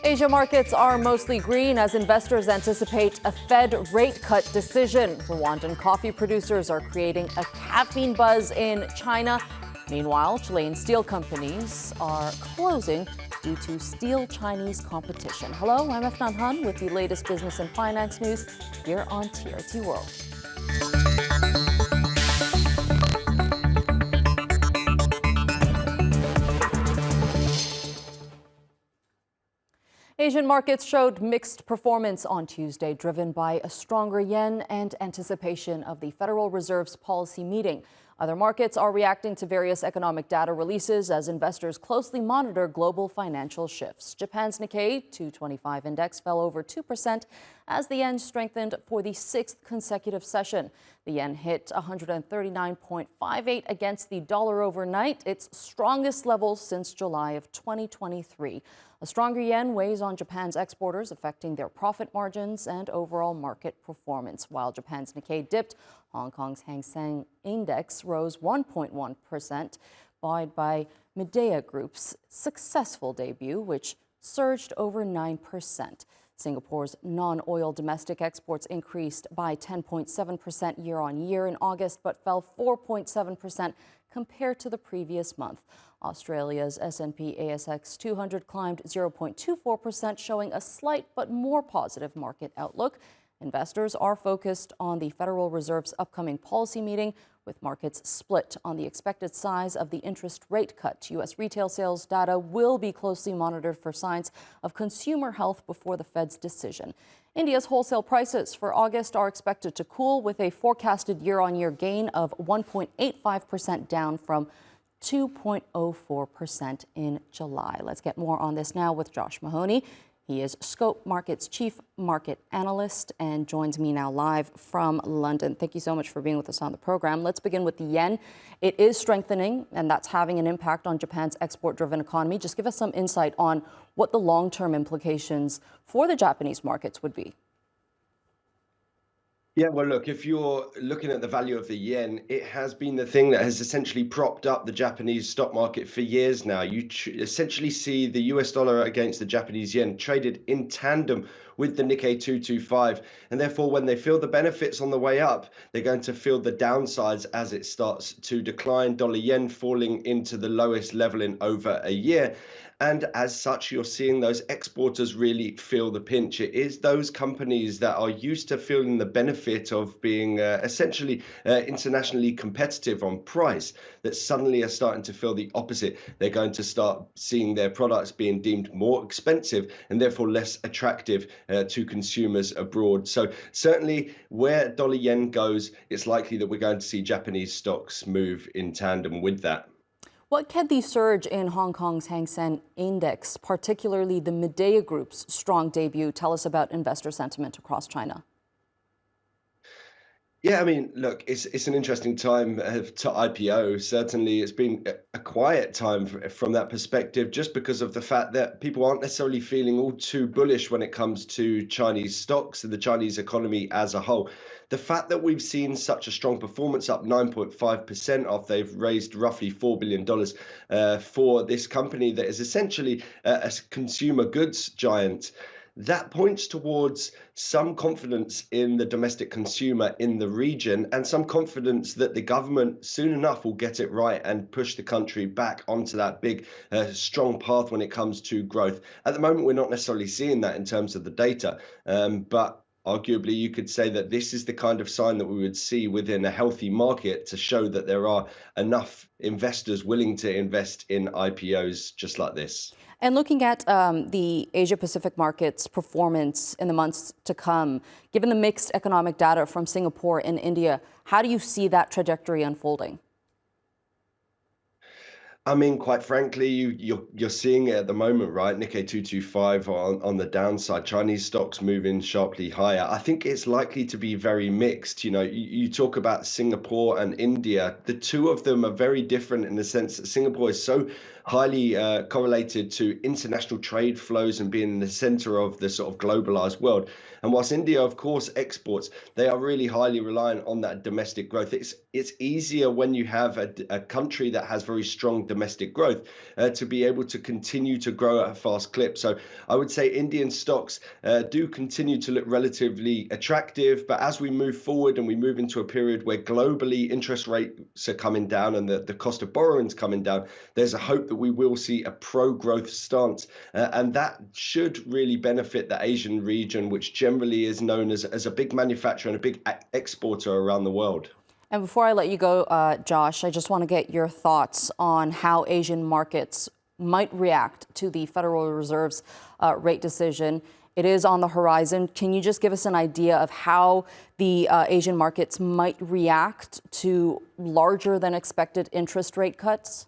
Asia markets are mostly green as investors anticipate a Fed rate cut decision. Rwandan coffee producers are creating a caffeine buzz in China. Meanwhile, Chilean steel companies are closing due to steel Chinese competition. Hello, I'm Efnan Han with the latest business and finance news here on TRT World. Asian markets showed mixed performance on Tuesday, driven by a stronger yen and anticipation of the Federal Reserve's policy meeting. Other markets are reacting to various economic data releases as investors closely monitor global financial shifts. Japan's Nikkei 225 index fell over 2% as the yen strengthened for the sixth consecutive session. The yen hit 139.58 against the dollar overnight, its strongest level since July of 2023. A stronger yen weighs on Japan's exporters, affecting their profit margins and overall market performance. While Japan's Nikkei dipped, Hong Kong's Seng index rose 1.1%, buoyed by Midea Group's successful debut, which surged over 9%. Singapore's non-oil domestic exports increased by 10.7% year-on-year in August, but fell 4.7% compared to the previous month. Australia's S&P ASX 200 climbed 0.24%, showing a slight but more positive market outlook. Investors are focused on the Federal Reserve's upcoming policy meeting, with markets split on the expected size of the interest rate cut. U.S. retail sales data will be closely monitored for signs of consumer health before the Fed's decision. India's wholesale prices for August are expected to cool, with a forecasted year-on-year gain of 1.85%, down from 2.04% in July. Let's get more on this now with Josh Mahoney. He is Scope Markets Chief Market Analyst and joins me now live from London. Thank you so much for being with us on the program. Let's begin with the yen. It is strengthening, and that's having an impact on Japan's export-driven economy. Just give us some insight on what the long-term implications for the Japanese markets would be. Yeah, well, look, if you're looking at the value of the yen, it has been the thing that has essentially propped up the Japanese stock market for years now. You essentially see the US dollar against the Japanese yen traded in tandem with the Nikkei 225. And therefore, when they feel the benefits on the way up, they're going to feel the downsides as it starts to decline. Dollar yen falling into the lowest level in over a year. And as such, you're seeing those exporters really feel the pinch. It is those companies that are used to feeling the benefit of being essentially internationally competitive on price that suddenly are starting to feel the opposite. They're going to start seeing their products being deemed more expensive and therefore less attractive to consumers abroad. So certainly where dollar yen goes, it's likely that we're going to see Japanese stocks move in tandem with that. What can the surge in Hong Kong's Hang Seng index, particularly the Midea Group's strong debut, tell us about investor sentiment across China? Yeah, I mean, look, it's an interesting time to IPO. Certainly, it's been a quiet time from that perspective, just because of the fact that people aren't necessarily feeling all too bullish when it comes to Chinese stocks and the Chinese economy as a whole. The fact that we've seen such a strong performance, up 9.5% after they've raised roughly $4 billion for this company that is essentially a consumer goods giant, that points towards some confidence in the domestic consumer in the region and some confidence that the government soon enough will get it right and push the country back onto that big, strong path when it comes to growth. At the moment, we're not necessarily seeing that in terms of the data, but arguably, you could say that this is the kind of sign that we would see within a healthy market to show that there are enough investors willing to invest in IPOs just like this. And looking at the Asia-Pacific market's performance in the months to come, given the mixed economic data from Singapore and India, how do you see that trajectory unfolding? I mean, quite frankly, you're seeing it at the moment, right? Nikkei 225 on the downside, Chinese stocks moving sharply higher. I think it's likely to be very mixed. You know, you talk about Singapore and India. The two of them are very different in the sense that Singapore is so highly correlated to international trade flows and being in the center of the sort of globalized world. And whilst India, of course, exports, they are really highly reliant on that domestic growth. It's easier when you have a country that has very strong domestic growth to be able to continue to grow at a fast clip. So I would say Indian stocks do continue to look relatively attractive. But as we move forward and we move into a period where globally interest rates are coming down and the cost of borrowing is coming down, there's a hope that we will see a pro-growth stance. And that should really benefit the Asian region, which generally is known as a big manufacturer and a big exporter around the world. And before I let you go, Josh, I just want to get your thoughts on how Asian markets might react to the Federal Reserve's rate decision. It is on the horizon. Can you just give us an idea of how the Asian markets might react to larger than expected interest rate cuts?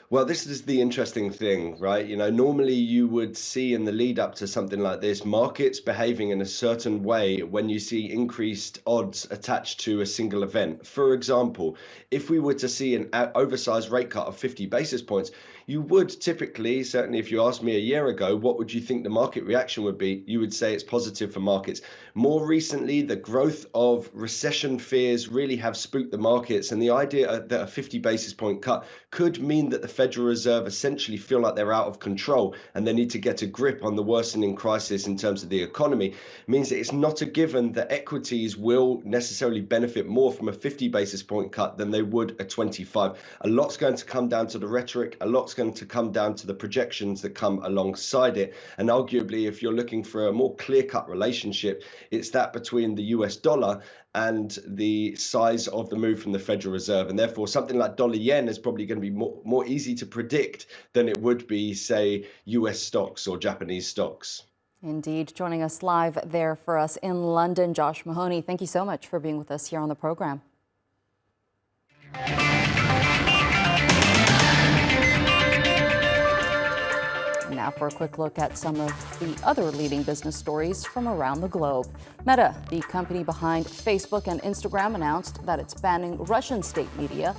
Well, this is the interesting thing, right? Normally you would see in the lead up to something like this, markets behaving in a certain way when you see increased odds attached to a single event. For example, if we were to see an oversized rate cut of 50 basis points, you would typically, certainly if you asked me a year ago, what would you think the market reaction would be? You would say it's positive for markets. More recently, the growth of recession fears really have spooked the markets. And the idea that a 50 basis point cut could mean that the Federal Reserve essentially feel like they're out of control and they need to get a grip on the worsening crisis in terms of the economy means that it's not a given that equities will necessarily benefit more from a 50 basis point cut than they would a 25. A lot's going to come down to the rhetoric, a lot's going to come down to the projections that come alongside it. And arguably, if you're looking for a more clear-cut relationship, it's that between the US dollar and the size of the move from the Federal Reserve. And therefore, something like dollar yen is probably going to be more easy to predict than it would be, say, US stocks or Japanese stocks. Indeed. Joining us live there for us in London, Josh Mahoney. Thank you so much for being with us here on the program. Now for a quick look at some of the other leading business stories from around the globe. Meta, the company behind Facebook and Instagram, announced that it's banning Russian state media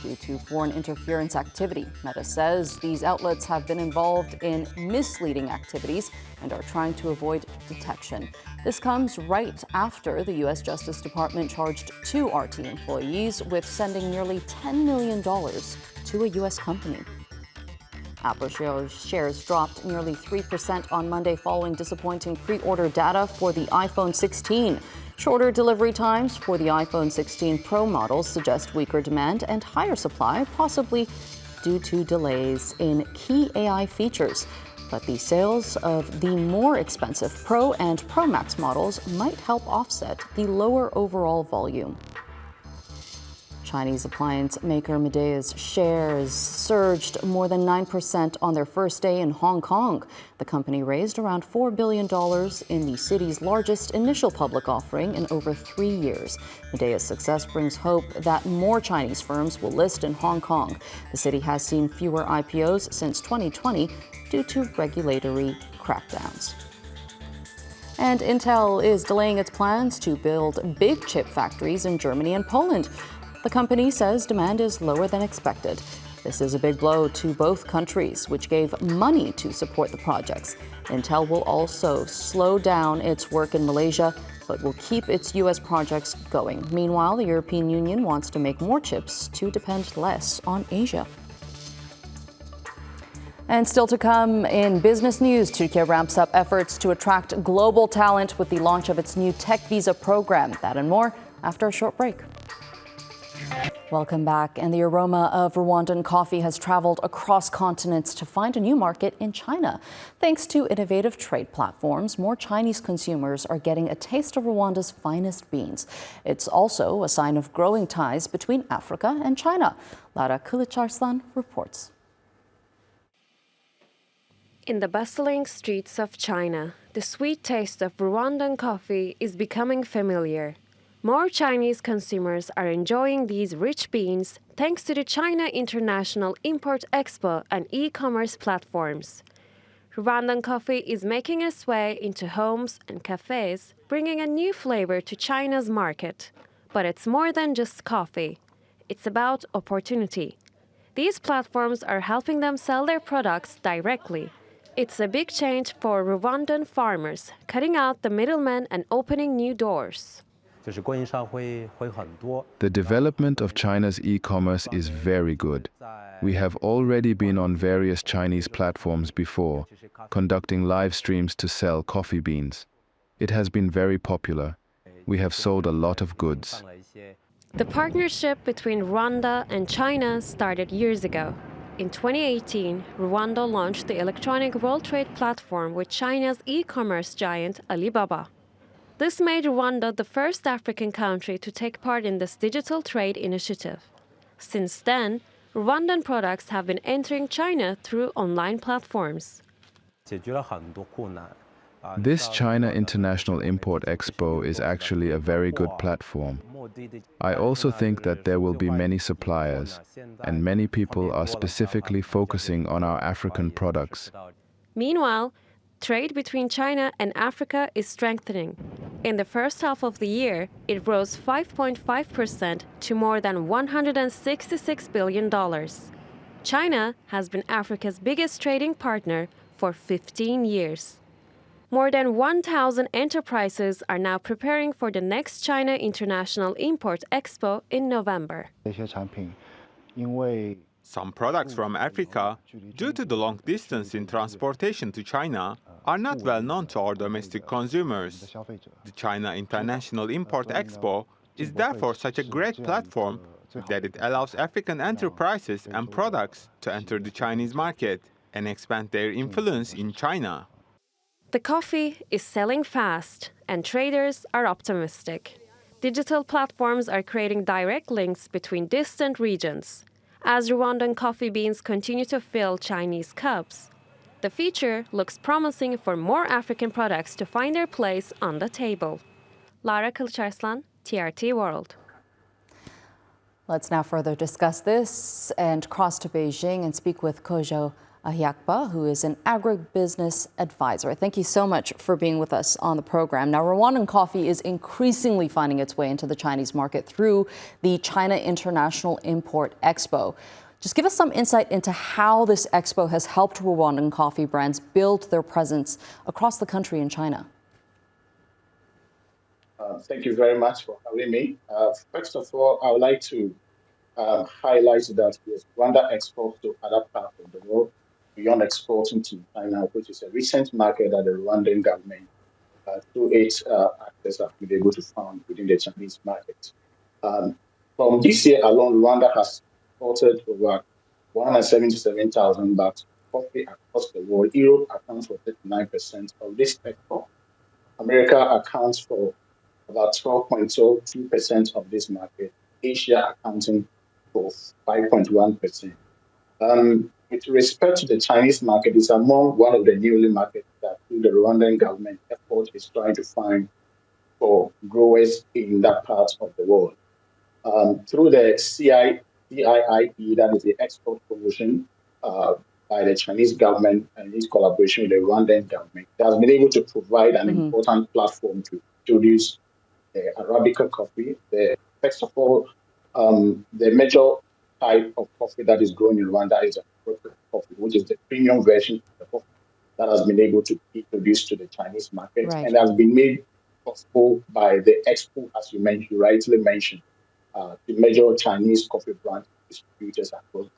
due to foreign interference activity. Meta says these outlets have been involved in misleading activities and are trying to avoid detection. This comes right after the U.S. Justice Department charged 2 RT employees with sending nearly $10 million to a U.S. company. Apple shares dropped nearly 3% on Monday following disappointing pre-order data for the iPhone 16. Shorter delivery times for the iPhone 16 Pro models suggest weaker demand and higher supply, possibly due to delays in key AI features. But the sales of the more expensive Pro and Pro Max models might help offset the lower overall volume. Chinese appliance maker Midea's shares surged more than 9% on their first day in Hong Kong. The company raised around $4 billion in the city's largest initial public offering in over 3 years. Midea's success brings hope that more Chinese firms will list in Hong Kong. The city has seen fewer IPOs since 2020 due to regulatory crackdowns. And Intel is delaying its plans to build big chip factories in Germany and Poland. The company says demand is lower than expected. This is a big blow to both countries, which gave money to support the projects. Intel will also slow down its work in Malaysia, but will keep its U.S. projects going. Meanwhile, the European Union wants to make more chips to depend less on Asia. And still to come in business news, Turkey ramps up efforts to attract global talent with the launch of its new tech visa program. That and more after a short break. Welcome back. And the aroma of Rwandan coffee has traveled across continents to find a new market in China. Thanks to innovative trade platforms, more Chinese consumers are getting a taste of Rwanda's finest beans. It's also a sign of growing ties between Africa and China. Lara Kılıçarslan reports. In the bustling streets of China, the sweet taste of Rwandan coffee is becoming familiar. More Chinese consumers are enjoying these rich beans thanks to the China International Import Expo and e-commerce platforms. Rwandan coffee is making its way into homes and cafes, bringing a new flavor to China's market. But it's more than just coffee. It's about opportunity. These platforms are helping them sell their products directly. It's a big change for Rwandan farmers, cutting out the middlemen and opening new doors. The development of China's e-commerce is very good. We have already been on various Chinese platforms before, conducting live streams to sell coffee beans. It has been very popular. We have sold a lot of goods. The partnership between Rwanda and China started years ago. In 2018, Rwanda launched the electronic world trade platform with China's e-commerce giant Alibaba. This made Rwanda the first African country to take part in this digital trade initiative. Since then, Rwandan products have been entering China through online platforms. This China International Import Expo is actually a very good platform. I also think that there will be many suppliers, and many people are specifically focusing on our African products. Meanwhile, trade between China and Africa is strengthening. In the first half of the year, it rose 5.5% to more than $166 billion. China has been Africa's biggest trading partner for 15 years. More than 1,000 enterprises are now preparing for the next China International Import Expo in November. Some products from Africa, due to the long distance in transportation to China, are not well known to our domestic consumers. The China International Import Expo is therefore such a great platform that it allows African enterprises and products to enter the Chinese market and expand their influence in China. The coffee is selling fast, and traders are optimistic. Digital platforms are creating direct links between distant regions. As Rwandan coffee beans continue to fill Chinese cups, the future looks promising for more African products to find their place on the table. Lara Kılıçarslan, TRT World. Let's now further discuss this and cross to Beijing and speak with Kojo Ahyakba, who is an agribusiness advisor. Thank you so much for being with us on the program. Now, Rwandan coffee is increasingly finding its way into the Chinese market through the China International Import Expo. Just give us some insight into how this expo has helped Rwandan coffee brands build their presence across the country in China. Thank you very much for having me. First of all, I would like to highlight that Rwanda exports to other parts of the world beyond exporting to China, which is a recent market that the Rwandan government, through its actors, have been able to found within the Chinese market. From this year alone, Rwanda has exported over 177,000 bags of coffee across the world. Europe accounts for 39% of this export. America accounts for about 12.2% of this market. Asia accounting for 5.1%. With respect to the Chinese market, it's among one of the newly markets that the Rwandan government effort is trying to find for growers in that part of the world. Through the CIIE, that is the export promotion by the Chinese government and its collaboration with the Rwandan government, it has been able to provide an important platform to introduce the Arabica coffee. First of all, the major type of coffee that is grown in Rwanda is Arabica coffee, which is the premium version of the coffee that has been able to be introduced to the Chinese market and has been made possible by the export, as you rightly mentioned, the major Chinese coffee brand distributors across.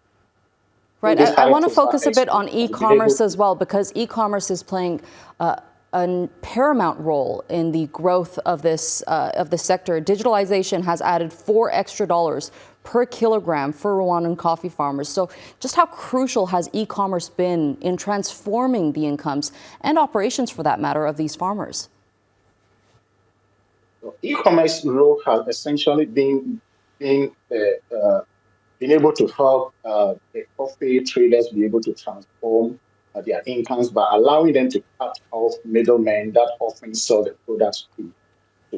Right. I want to focus a bit on e-commerce as well, because e-commerce is playing a paramount role in the growth of this sector. Digitalization has added $4 extra per kilogram for Rwandan coffee farmers. So just how crucial has e-commerce been in transforming the incomes and operations, for that matter, of these farmers? E-commerce role has essentially been able to help the coffee traders be able to transform their incomes by allowing them to cut off middlemen that often sell the products to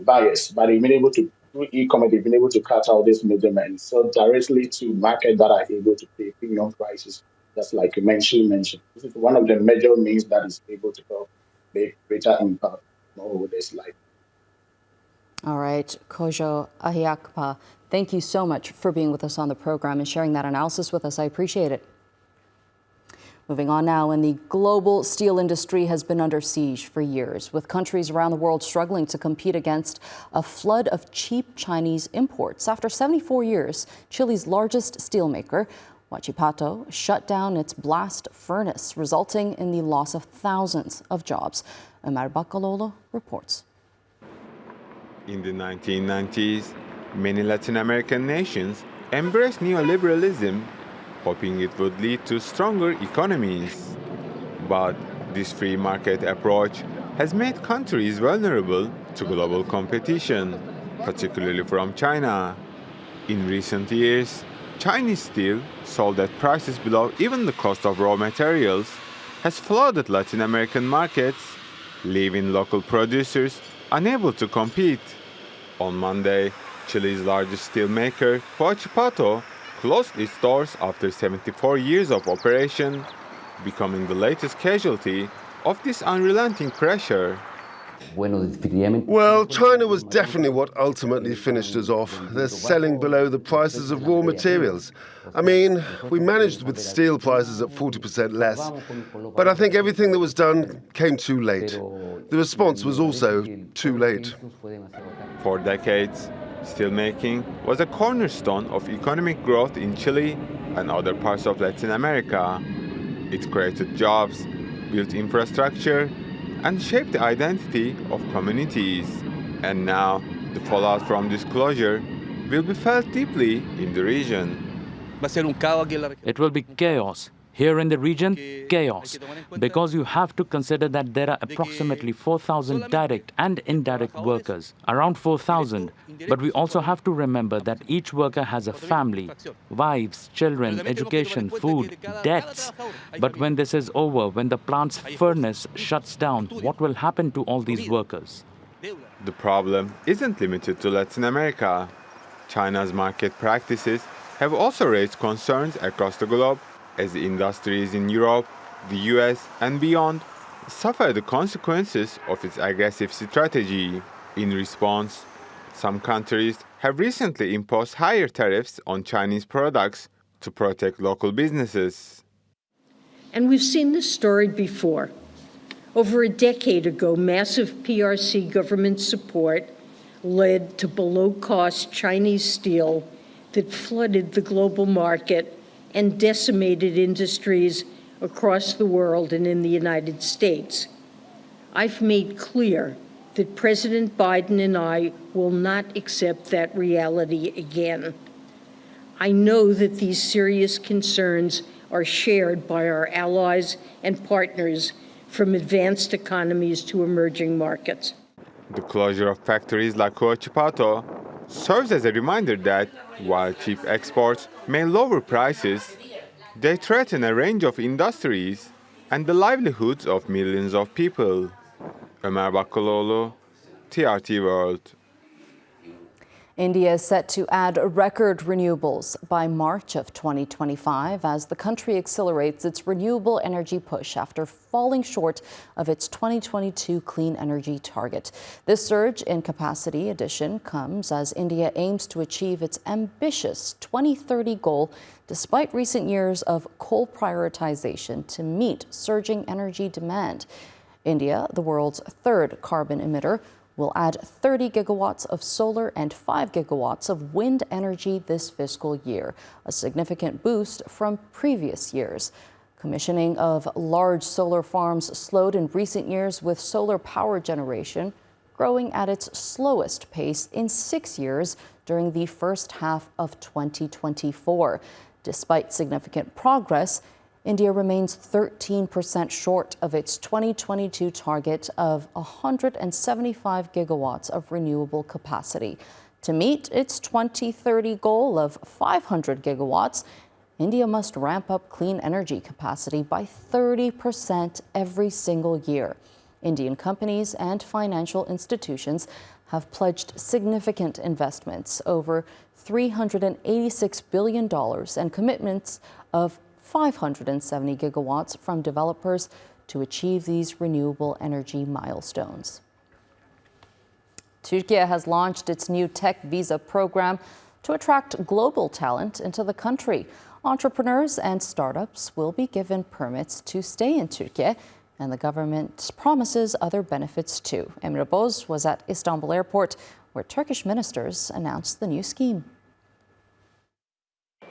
buyers. But they've been able to, through e-commerce, they've been able to cut out these middlemen, sell directly to markets that are able to pay premium prices, just like you mentioned. This is one of the major means that is able to help make greater impact over this life. All right, Kojo Ahiakpa, thank you so much for being with us on the program and sharing that analysis with us. I appreciate it. Moving on now, and the global steel industry has been under siege for years, with countries around the world struggling to compete against a flood of cheap Chinese imports. After 74 years, Chile's largest steelmaker, WACHIPATO, shut down its blast furnace, resulting in the loss of thousands of jobs. Omar Bakalolo reports. In the 1990s, many Latin American nations embraced neoliberalism, hoping it would lead to stronger economies. But this free market approach has made countries vulnerable to global competition, particularly from China. In recent years, Chinese steel, sold at prices below even the cost of raw materials, has flooded Latin American markets, leaving local producers unable to compete. On Monday, Chile's largest steelmaker, WACHIPATO, closed its doors after 74 years of operation, becoming the latest casualty of this unrelenting pressure. Well, China was definitely what ultimately finished us off. They're selling below the prices of raw materials. I mean, we managed with steel prices at 40% less, but I think everything that was done came too late. The response was also too late. For decades, steelmaking was a cornerstone of economic growth in Chile and other parts of Latin America. It created jobs, built infrastructure, and shaped the identity of communities. And now, the fallout from this closure will be felt deeply in the region. It will be chaos. Here in the region, chaos. Because you have to consider that there are approximately 4,000 direct and indirect workers, around 4,000. But we also have to remember that each worker has a family, wives, children, education, food, debts. But when this is over, when the plant's furnace shuts down, what will happen to all these workers? The problem isn't limited to Latin America. China's market practices have also raised concerns across the globe, as the industries in Europe, the US, and beyond suffer the consequences of its aggressive strategy. In response, some countries have recently imposed higher tariffs on Chinese products to protect local businesses. And we've seen this story before. Over a decade ago, massive PRC government support led to below-cost Chinese steel that flooded the global market and decimated industries across the world and in the United States. I've made clear that President Biden and I will not accept that reality again. I know that these serious concerns are shared by our allies and partners from advanced economies to emerging markets. The closure of factories like WACHIPATO serves as a reminder that while cheap exports may lower prices, they threaten a range of industries and the livelihoods of millions of people. Omar Bakalolo, TRT World. India is set to add record renewables by March of 2025 as the country accelerates its renewable energy push after falling short of its 2022 clean energy target. This surge in capacity addition comes as India aims to achieve its ambitious 2030 goal despite recent years of coal prioritization to meet surging energy demand. India, the world's third carbon emitter, will add 30 gigawatts of solar and 5 gigawatts of wind energy this fiscal year, a significant boost from previous years. Commissioning of large solar farms slowed in recent years, with solar power generation growing at its slowest pace in 6 years during the first half of 2024. Despite significant progress, India remains 13% short of its 2022 target of 175 gigawatts of renewable capacity. To meet its 2030 goal of 500 gigawatts, India must ramp up clean energy capacity by 30% every single year. Indian companies and financial institutions have pledged significant investments, over $386 billion, and commitments of 570 gigawatts from developers to achieve these renewable energy milestones. Turkey has launched its new tech visa program to attract global talent into the country. Entrepreneurs and startups will be given permits to stay in Turkey, and the government promises other benefits too. Emre Boz was at Istanbul Airport, where Turkish ministers announced the new scheme.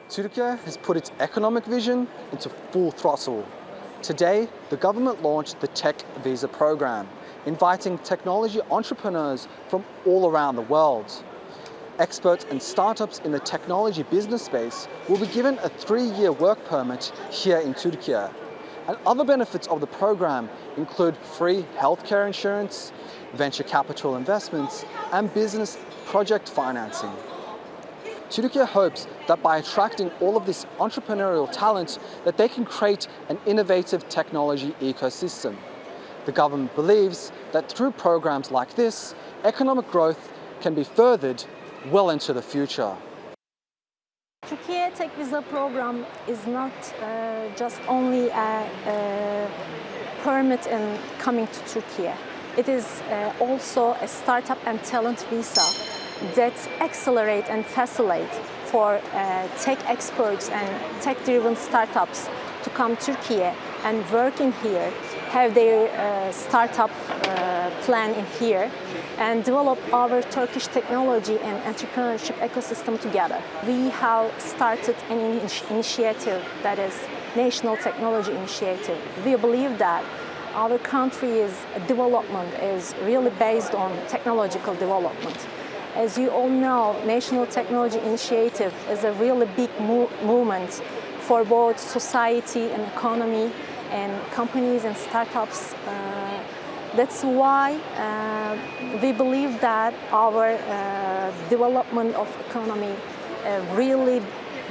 Turkey has put its economic vision into full throttle. Today, the government launched the Tech Visa program, inviting technology entrepreneurs from all around the world. Experts and startups in the technology business space will be given a 3-year work permit here in Turkey. And other benefits of the program include free healthcare insurance, venture capital investments, and business project financing. Turkey hopes that by attracting all of this entrepreneurial talent, that they can create an innovative technology ecosystem. The government believes that through programs like this, economic growth can be furthered well into the future. Turkey Tech Visa program is not just only a permit in coming to Turkey. It is also a startup and talent visa that accelerate and facilitate for tech experts and tech-driven startups to come to Turkey and work in here, have their startup plan in here, and develop our Turkish technology and entrepreneurship ecosystem together. We have started an initiative that is National Technology Initiative. We believe that our country's development is really based on technological development. As you all know, National Technology Initiative is a really big movement for both society and economy and companies and startups. That's why we believe that our development of economy really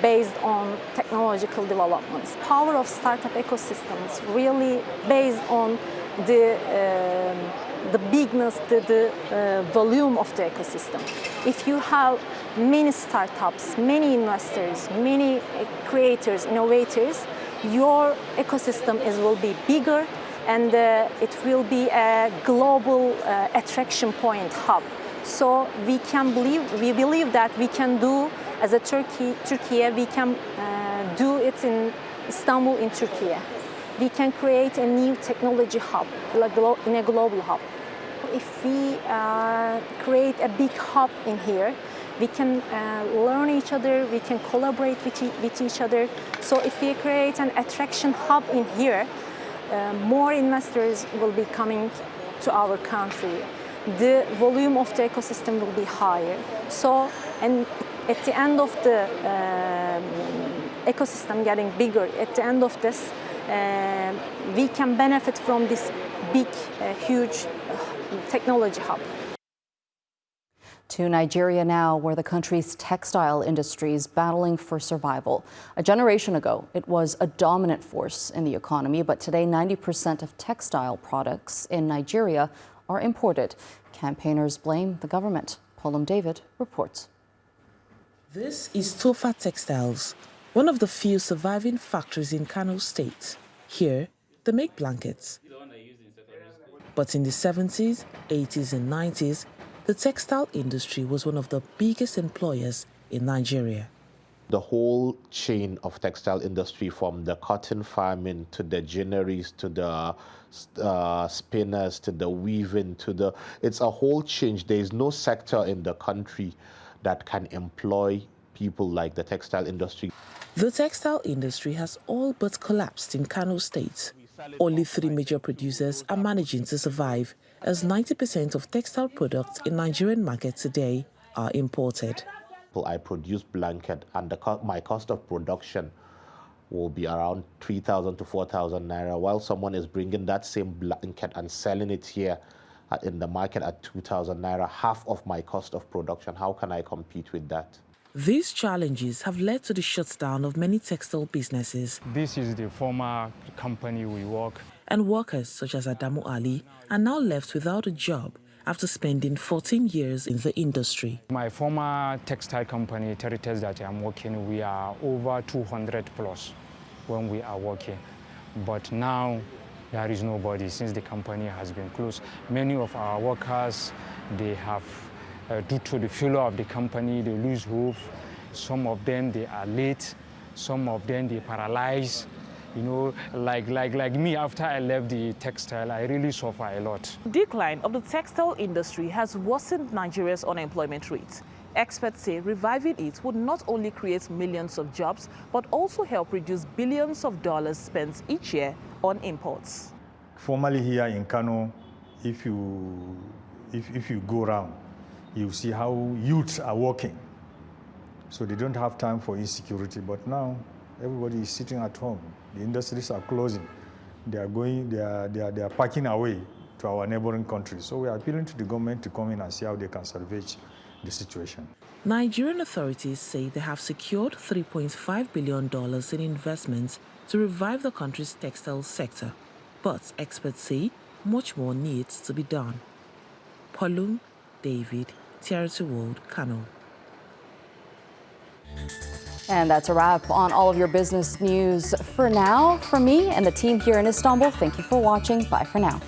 based on technological developments. Power of startup ecosystems really based on the bigness, the volume of the ecosystem. If you have many startups, many investors, many creators, innovators, your ecosystem will be bigger, and it will be a global attraction point hub. So we believe that we can do, as a Turkey, we can do it in Istanbul, in Turkey. We can create a new technology hub, in a global hub. If we create a big hub in here, we can learn each other, we can collaborate with each other. So if we create an attraction hub in here, more investors will be coming to our country. The volume of the ecosystem will be higher. So, and at the end of the ecosystem getting bigger, at the end of this, we can benefit from this big, huge technology hub. To Nigeria now, where the country's textile industry is battling for survival. A generation ago, it was a dominant force in the economy, but today 90% of textile products in Nigeria are imported. Campaigners blame the government. Polam David reports. This is Tofa Textiles, one of the few surviving factories in Kano State. Here, they make blankets. But in the 70s, 80s and 90s, the textile industry was one of the biggest employers in Nigeria. The whole chain of textile industry, from the cotton farming to the ginneries to the spinners to the weaving it's a whole change. There is no sector in the country that can employ people like the textile industry. The textile industry has all but collapsed in Kano State. Only 3 major producers are managing to survive, as 90% of textile products in Nigerian markets today are imported. I produce blanket, and my cost of production will be around 3,000 to 4,000 naira, while someone is bringing that same blanket and selling it here in the market at 2,000 naira, half of my cost of production. How can I compete with that? These challenges have led to the shutdown of many textile businesses. This is the former company we work. And workers such as Adamu Ali are now left without a job after spending 14 years in the industry. My former textile company, Territories, that I'm working, we are over 200 plus when we are working. But now there is nobody since the company has been closed. Many of our workers, they have, due to the failure of the company, they lose hope. Some of them, they are late. Some of them, they paralyze. You know, like me, after I left the textile, I really suffer a lot. The decline of the textile industry has worsened Nigeria's unemployment rate. Experts say reviving it would not only create millions of jobs, but also help reduce billions of dollars spent each year on imports. Formerly here in Kano, if you go around, you see how youths are working. So they don't have time for insecurity, but now everybody is sitting at home. The industries are closing. They are packing away to our neighboring countries. So we are appealing to the government to come in and see how they can salvage the situation. Nigerian authorities say they have secured $3.5 billion in investments to revive the country's textile sector. But experts say much more needs to be done. Paulum David, TRT World, Kano. And that's a wrap on all of your business news for now. From me and the team here in Istanbul, thank you for watching. Bye for now.